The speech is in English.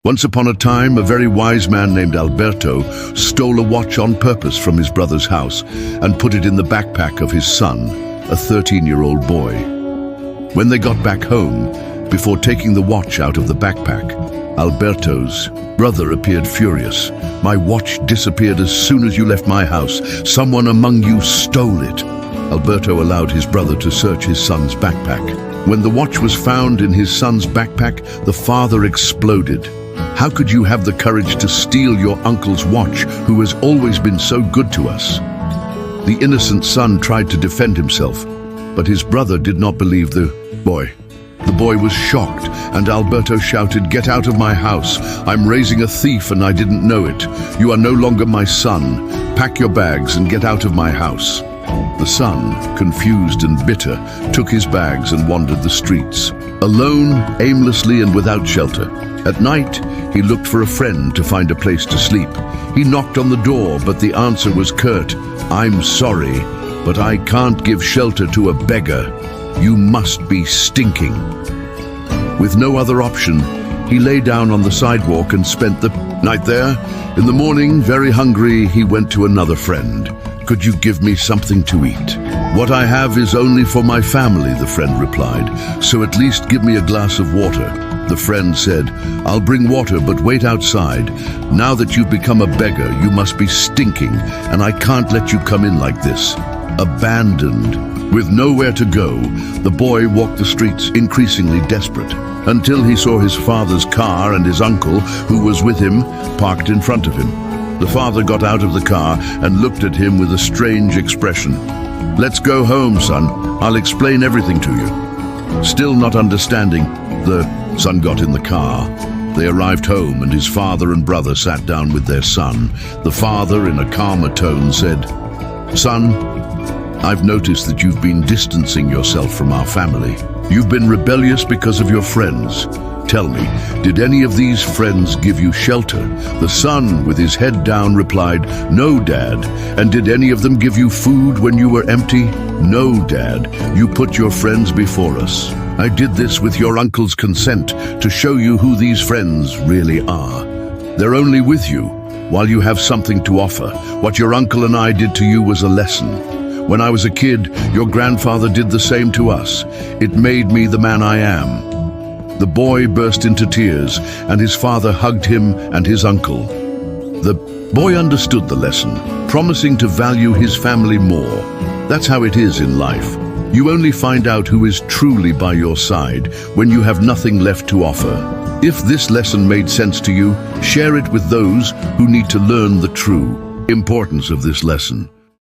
Once upon a time, a very wise man named Alberto stole a watch on purpose from his brother's house and put it in the backpack of his son, a 13-year-old boy. When they got back home, before taking the watch out of the backpack, Alberto's brother appeared furious. "My watch disappeared as soon as you left my house. Someone among you stole it." Alberto allowed his brother to search his son's backpack. When the watch was found in his son's backpack, the father exploded. "How could you have the courage to steal your uncle's watch, who has always been so good to us?" The innocent son tried to defend himself, but his brother did not believe the boy. The boy was shocked, and Alberto shouted, "Get out of my house! I'm raising a thief and I didn't know it. You are no longer my son. Pack your bags and get out of my house." The son, confused and bitter, took his bags and wandered the streets, alone, aimlessly and without shelter. At night, he looked for a friend to find a place to sleep. He knocked on the door, but the answer was curt. "I'm sorry, but I can't give shelter to a beggar. You must be stinking." With no other option, he lay down on the sidewalk and spent the night there. In the morning, very hungry, he went to another friend. "Could you give me something to eat?" "What I have is only for my family," the friend replied, "so at least give me a glass of water." The friend said, "I'll bring water, but wait outside. Now that you've become a beggar, you must be stinking, and I can't let you come in like this." Abandoned, with nowhere to go, the boy walked the streets, increasingly desperate, until he saw his father's car and his uncle, who was with him, parked in front of him. The father got out of the car and looked at him with a strange expression. "Let's go home, son. I'll explain everything to you." Still not understanding, the son got in the car. They arrived home, and his father and brother sat down with their son. The father, in a calmer tone, said, "Son, I've noticed that you've been distancing yourself from our family. You've been rebellious because of your friends. Tell me, did any of these friends give you shelter?" The son, with his head down, replied, "No, Dad." "And did any of them give you food when you were empty?" "No, Dad. You put your friends before us. I did this with your uncle's consent to show you who these friends really are. They're only with you while you have something to offer. What your uncle and I did to you was a lesson. When I was a kid, your grandfather did the same to us. It made me the man I am." The boy burst into tears, and his father hugged him and his uncle. The boy understood the lesson, promising to value his family more. That's how it is in life. You only find out who is truly by your side when you have nothing left to offer. If this lesson made sense to you, share it with those who need to learn the true importance of this lesson.